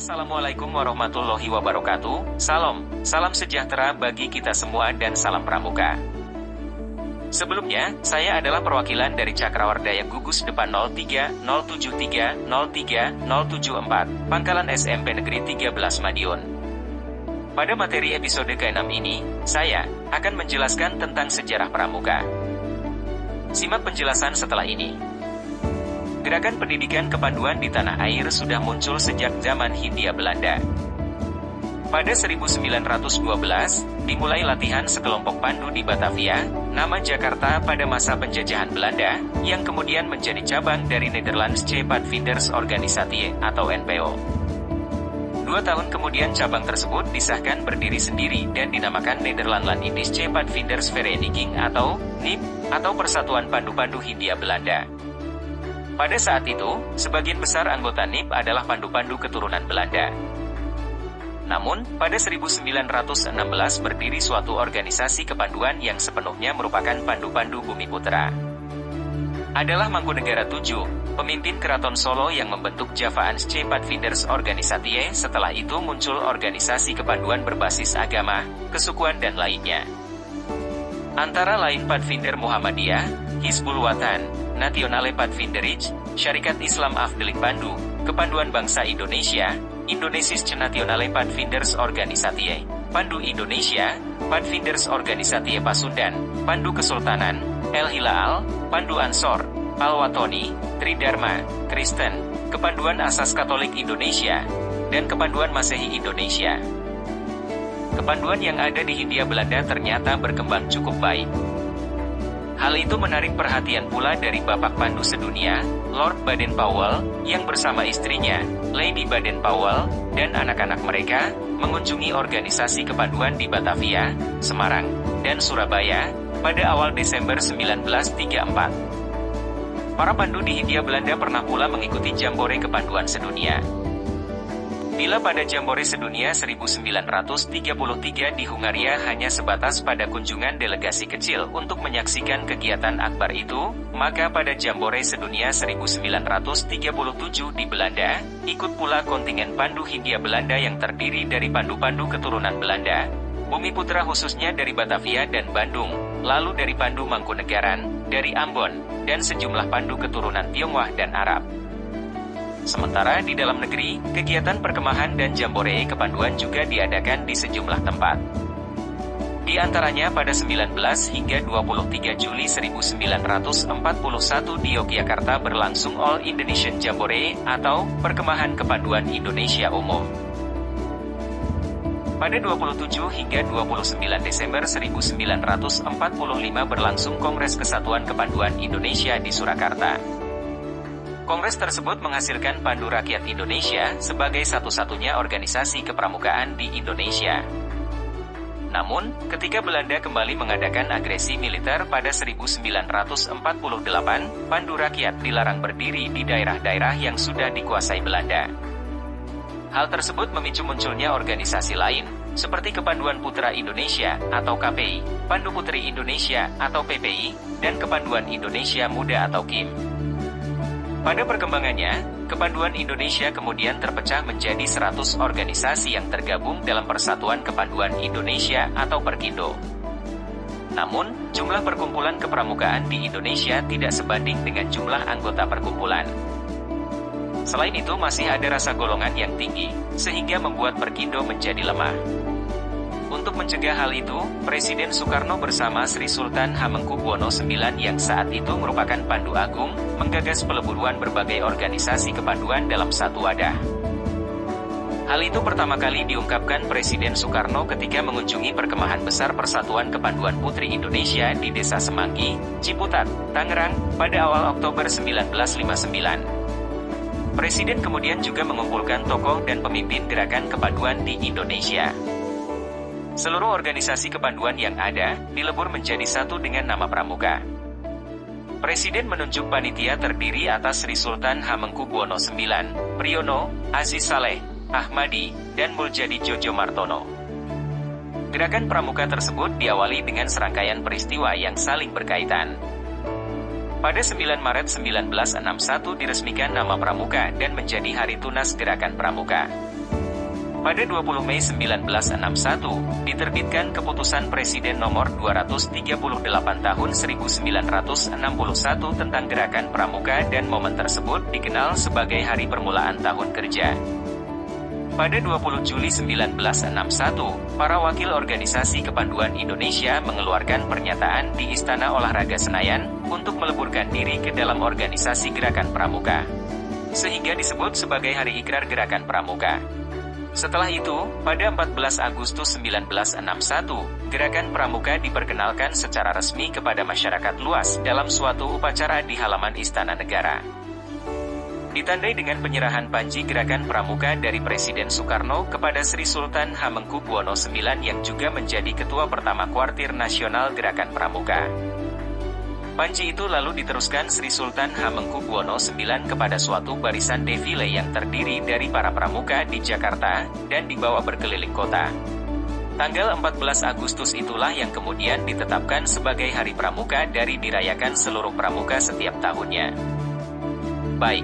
Assalamualaikum warahmatullahi wabarakatuh. Salam sejahtera bagi kita semua dan salam pramuka. Sebelumnya, saya adalah perwakilan dari Cakrawardaya Gugus Depan 03 073 03 074, Pangkalan SMP Negeri 13 Madiun. Pada materi episode ke-6 ini, saya akan menjelaskan tentang sejarah pramuka. Simak penjelasan setelah ini. Gerakan pendidikan kepanduan di tanah air sudah muncul sejak zaman Hindia Belanda. Pada 1912, dimulai latihan sekelompok pandu di Batavia, nama Jakarta pada masa penjajahan Belanda, yang kemudian menjadi cabang dari Nederlands Pathfinders Organisatie atau NPO. 2 tahun kemudian cabang tersebut disahkan berdiri sendiri dan dinamakan Nederlandland Indische Pathfinders Vereniging atau NIP, atau Persatuan Pandu-Pandu Hindia Belanda. Pada saat itu, sebagian besar anggota NIP adalah pandu-pandu keturunan Belanda. Namun, pada 1916 berdiri suatu organisasi kepanduan yang sepenuhnya merupakan pandu-pandu Bumiputra. Adalah Mangkunegara VII, pemimpin Keraton Solo yang membentuk Javaans Pathfinders Organisatie. Setelah itu muncul organisasi kepanduan berbasis agama, kesukuan dan lainnya. Antara lain Pathfinder Muhammadiyah, Hizbul Wathan, Nationale Pathfinderij, Syarikat Islam Afdeling Pandu, Kepanduan Bangsa Indonesia, Indonesisch Nationale Pathfinders Organisatie, Pandu Indonesia, Pathfinders Organisatie Pasundan, Pandu Kesultanan, El Hilal, Pandu Ansor, Al-Watoni, Tridharma, Kristen, Kepanduan Asas Katolik Indonesia, dan Kepanduan Masehi Indonesia. Kepanduan yang ada di Hindia Belanda ternyata berkembang cukup baik. Hal itu menarik perhatian pula dari Bapak Pandu Sedunia, Lord Baden-Powell, yang bersama istrinya, Lady Baden-Powell, dan anak-anak mereka, mengunjungi organisasi kepanduan di Batavia, Semarang, dan Surabaya, pada awal Desember 1934. Para pandu di Hindia Belanda pernah pula mengikuti Jambore Kepanduan Sedunia. Bila pada Jambore Sedunia 1933 di Hungaria hanya sebatas pada kunjungan delegasi kecil untuk menyaksikan kegiatan akbar itu, maka pada Jambore Sedunia 1937 di Belanda, ikut pula kontingen pandu Hindia Belanda yang terdiri dari pandu-pandu keturunan Belanda, Bumiputra khususnya dari Batavia dan Bandung, lalu dari pandu Mangkunegaran, dari Ambon, dan sejumlah pandu keturunan Tionghoa dan Arab. Sementara di dalam negeri, kegiatan perkemahan dan jambore kepanduan juga diadakan di sejumlah tempat. Di antaranya pada 19 hingga 23 Juli 1941 di Yogyakarta berlangsung All Indonesian Jambore atau Perkemahan Kepanduan Indonesia Umum. Pada 27 hingga 29 Desember 1945 berlangsung Kongres Kesatuan Kepanduan Indonesia di Surakarta. Kongres tersebut menghasilkan Pandu Rakyat Indonesia sebagai satu-satunya organisasi kepramukaan di Indonesia. Namun, ketika Belanda kembali mengadakan agresi militer pada 1948, Pandu Rakyat dilarang berdiri di daerah-daerah yang sudah dikuasai Belanda. Hal tersebut memicu munculnya organisasi lain, seperti Kepanduan Putra Indonesia atau KPI, Pandu Putri Indonesia atau PPI, dan Kepanduan Indonesia Muda atau KIM. Pada perkembangannya, Kepanduan Indonesia kemudian terpecah menjadi 100 organisasi yang tergabung dalam Persatuan Kepanduan Indonesia atau Perkindo. Namun, jumlah perkumpulan kepramukaan di Indonesia tidak sebanding dengan jumlah anggota perkumpulan. Selain itu masih ada rasa golongan yang tinggi, sehingga membuat Perkindo menjadi lemah. Untuk mencegah hal itu, Presiden Soekarno bersama Sri Sultan Hamengkubuwono IX yang saat itu merupakan Pandu Agung, menggagas peleburuan berbagai organisasi kepanduan dalam satu wadah. Hal itu pertama kali diungkapkan Presiden Soekarno ketika mengunjungi perkemahan besar Persatuan Kepanduan Putri Indonesia di Desa Semanggi, Ciputat, Tangerang, pada awal Oktober 1959. Presiden kemudian juga mengumpulkan tokoh dan pemimpin gerakan kepanduan di Indonesia. Seluruh organisasi kepanduan yang ada, dilebur menjadi satu dengan nama Pramuka. Presiden menunjuk panitia terdiri atas Sri Sultan Hamengkubuwono IX, Priyono, Aziz Saleh, Ahmadi, dan Muljadi Jojo Martono. Gerakan Pramuka tersebut diawali dengan serangkaian peristiwa yang saling berkaitan. Pada 9 Maret 1961 diresmikan nama Pramuka dan menjadi hari tunas Gerakan Pramuka. Pada 20 Mei 1961, diterbitkan Keputusan Presiden Nomor 238 Tahun 1961 tentang Gerakan Pramuka dan momen tersebut dikenal sebagai Hari Permulaan Tahun Kerja. Pada 20 Juli 1961, para wakil organisasi kepanduan Indonesia mengeluarkan pernyataan di Istana Olahraga Senayan untuk meleburkan diri ke dalam organisasi Gerakan Pramuka, sehingga disebut sebagai Hari Ikrar Gerakan Pramuka. Setelah itu, pada 14 Agustus 1961, Gerakan Pramuka diperkenalkan secara resmi kepada masyarakat luas dalam suatu upacara di halaman Istana Negara. Ditandai dengan penyerahan panji Gerakan Pramuka dari Presiden Soekarno kepada Sri Sultan Hamengkubuwono IX yang juga menjadi ketua pertama Kuartir Nasional Gerakan Pramuka. Panji itu lalu diteruskan Sri Sultan Hamengkubuwono IX kepada suatu barisan defile yang terdiri dari para pramuka di Jakarta, dan dibawa berkeliling kota. Tanggal 14 Agustus itulah yang kemudian ditetapkan sebagai Hari Pramuka dari dirayakan seluruh pramuka setiap tahunnya. Baik,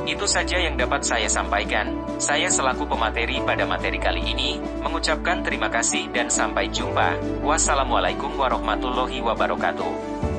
itu saja yang dapat saya sampaikan. Saya selaku pemateri pada materi kali ini, mengucapkan terima kasih dan sampai jumpa. Wassalamualaikum warahmatullahi wabarakatuh.